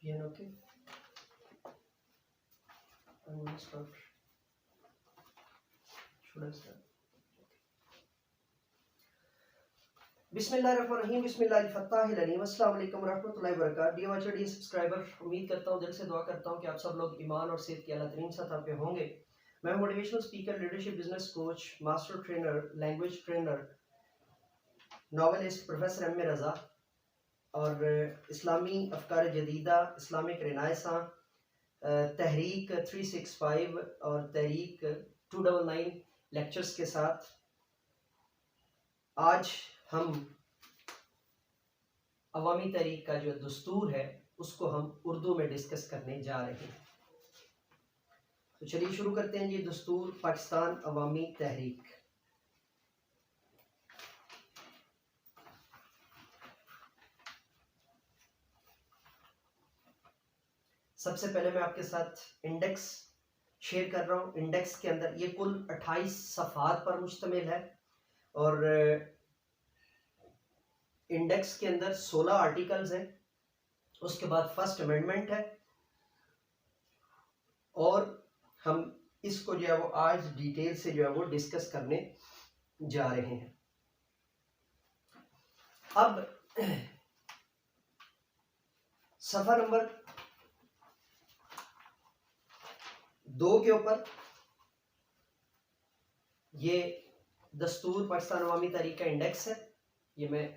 Piano, okay. I'm going to start. Should I start? बिस्मिल्लाहिर्रहमानिर्रहीम बिस्मिल्लाहिल-फत्ताहिल-अलीम अस्सलाम वालेकुम रहमतुल्लाहि व बरकातहू। डियर वाचर, डियर सब्सक्राइबर, उम्मीद करता हूँ, दिल से दुआ करता हूँ कि आप सब लोग ईमान और सेहत की आला तरीन सतह पे होंगे। मैं motivational speaker, leadership business coach, master trainer, language trainer, novelist professor M A Raza और इस्लामी अफकार जदीदा, इस्लामिक रेनाइसां, तहरीक 365 और तहरीक 299 लेक्चर्स के साथ आज हम अवामी तहरीक का जो दस्तूर है उसको हम उर्दू में डिस्कस करने जा रहे हैं। तो चलिए शुरू करते हैं। ये दस्तूर पाकिस्तान अवामी तहरीक। सबसे पहले मैं आपके साथ इंडेक्स शेयर कर रहा हूँ। इंडेक्स के अंदर ये कुल 28 सफ़ात पर मुश्तमिल है और इंडेक्स के अंदर 16 आर्टिकल्स हैं। उसके बाद फर्स्ट अमेंडमेंट है और हम इसको जो है वो आज डिटेल से जो है वो डिस्कस करने जा रहे हैं। अब सफ़ा नंबर 2 के ऊपर ये दस्तूर पाकिस्तान अवामी तहरीक का इंडेक्स है। ये मैं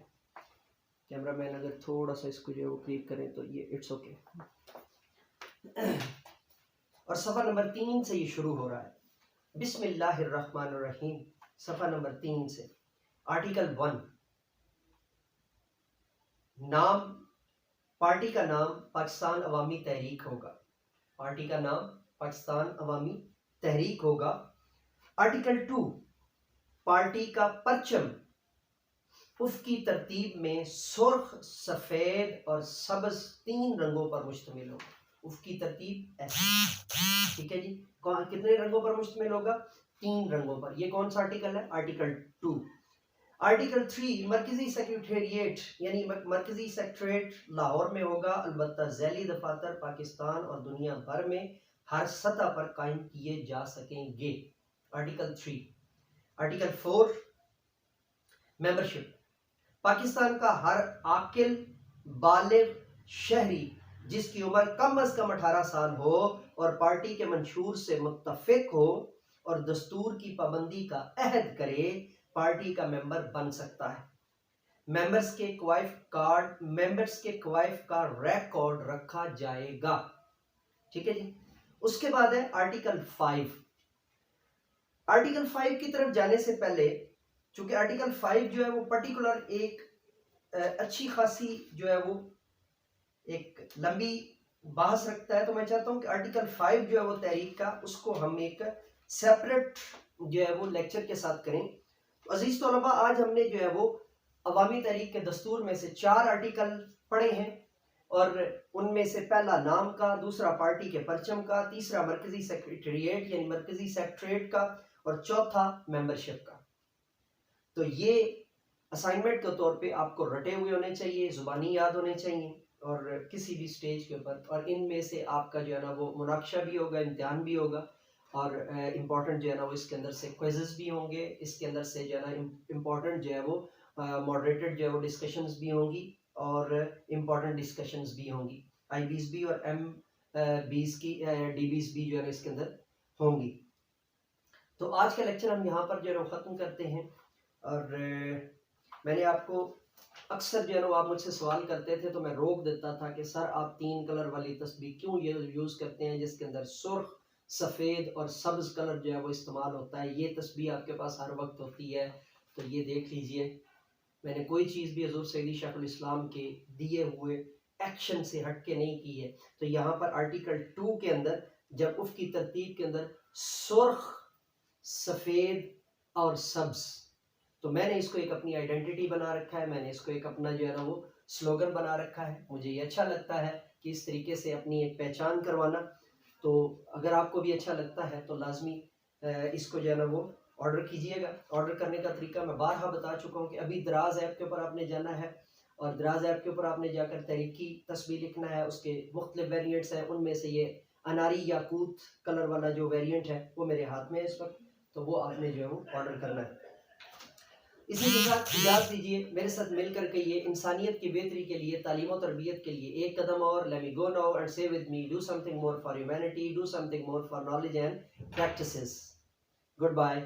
कैमरा मैन अगर थोड़ा सा इसको जो है वो क्लिक करें तो ये इट्स ओके। और सफ़ा नंबर 3 से ये शुरू हो रहा है। बिस्मिल्लाहिर्रहमानिर्रहीम। सफ़ा नंबर 3 से आर्टिकल 1, नाम, पार्टी का नाम पाकिस्तान अवामी तहरीक होगा। पार्टी का नाम पाकिस्तान अवामी तहरीक होगा। आर्टिकल 2, पार्टी का परचम उसकी तरतीब में सुर्ख, सफ़ेद और सब्ज 3 रंगों पर मुश्तमिल होगा। उसकी तरतीब ऐसी, ठीक है जी। कितने रंगों पर मुश्तमिल होगा? 3 रंगों पर। ये कौन सा आर्टिकल है? आर्टिकल 2। आर्टिकल 3, मरकजी सेक्रेटेरिएट यानी मरकजी सेक्रेटेरिएट लाहौर में होगा, अलबत्ता झैली दफातर पाकिस्तान और दुनिया भर में हर सतह पर कायम किए जा सकेंगे। आर्टिकल 3। आर्टिकल 4, मेंबरशिप, पाकिस्तान का हर आकिल बालिग शहरी जिसकी उम्र कम अज कम 18 साल हो और पार्टी के मंशूर से मुत्तफिक हो और दस्तूर की पाबंदी का अहद करे, पार्टी का मेंबर बन सकता है। मेंबर्स के क्वाइफ का रिकॉर्ड रखा जाएगा, ठीक है जी। उसके बाद है आर्टिकल 5। आर्टिकल 5 की तरफ जाने से पहले, चूंकि आर्टिकल 5 जो है वो पर्टिकुलर एक अच्छी खासी जो है वो एक लंबी बहस रखता है, तो मैं चाहता हूं कि आर्टिकल 5 जो है वो तहरीक का, उसको हम एक सेपरेट जो है वो लेक्चर के साथ करें। तो अजीज तलबा, आज हमने जो है वो अवामी तहरीक के दस्तूर में से 4 आर्टिकल पढ़े हैं और उनमें से पहला नाम का, दूसरा पार्टी के परचम का, तीसरा मरकजी सेक्रेटेरिएट यानी मरकजी सेक्रेटरीट का और चौथा मेंबरशिप का। तो ये असाइनमेंट के तौर पे आपको रटे हुए होने चाहिए, जुबानी याद होने चाहिए और किसी भी स्टेज के ऊपर, और इनमें से आपका जो है ना वो मुनाकशा भी होगा, इम्तिहान भी होगा और इम्पॉर्टेंट जो है ना वो इसके अंदर से क्विज़ेस भी होंगे। इसके अंदर से जो है ना इम्पॉर्टेंट जो है वो मॉडरेटेड जो है वो डिस्कशंस भी होंगी और इम्पॉर्टेंट डिस्कशंस भी होंगी। IBs भी और MBs की DBs भी जो है ना इसके अंदर होंगी। तो आज का लेक्चर हम यहाँ पर जो है वो ख़त्म करते हैं। और मैंने आपको अक्सर जो है ना आप मुझसे सवाल करते थे तो मैं रोक देता था कि सर आप 3 कलर वाली तस्बीह क्यों ये यूज़ करते हैं जिसके अंदर सुर्ख, सफ़ेद और सब्ज कलर जो है वो इस्तेमाल होता है। ये तस्बीह आपके पास हर वक्त होती है, तो ये देख लीजिए। मैंने कोई चीज़ भी हज़रत सैयदी शेखुल इस्लाम के दिए हुए एक्शन से हट के नहीं की है। तो यहाँ पर आर्टिकल 2 के अंदर जब उसकी तरतीब के अंदर सुर्ख, सफ़ेद और सब्ज, तो मैंने इसको एक अपनी आइडेंटिटी बना रखा है, मैंने इसको एक अपना जो है ना वो स्लोगन बना रखा है। मुझे ये अच्छा लगता है कि इस तरीके से अपनी एक पहचान करवाना। तो अगर आपको भी अच्छा लगता है तो लाजमी इसको जो है ना वो ऑर्डर कीजिएगा। ऑर्डर करने का तरीका मैं बारहा बता चुका हूँ कि अभी दराज ऐप के ऊपर आपने जाना है, और दराज ऐप के ऊपर आपने जाकर तहरीक की तस्बीह लिखना है, उसके मुख्तलिफ वेरिएंट्स हैं, उनमें से ये अनारी याकूत कलर वाला जो वेरिएंट है वो मेरे हाथ में है इस वक्त, तो वो आपने जो है वो ऑर्डर करना है। इसी के साथ इजाज़त दीजिए, मेरे साथ मिलकर के ये इंसानियत की बेहतरी के लिए, तालीम और तरबियत के लिए एक कदम और, let me go now and say with me, do something more for humanity, do something more for knowledge and practices. Good bye.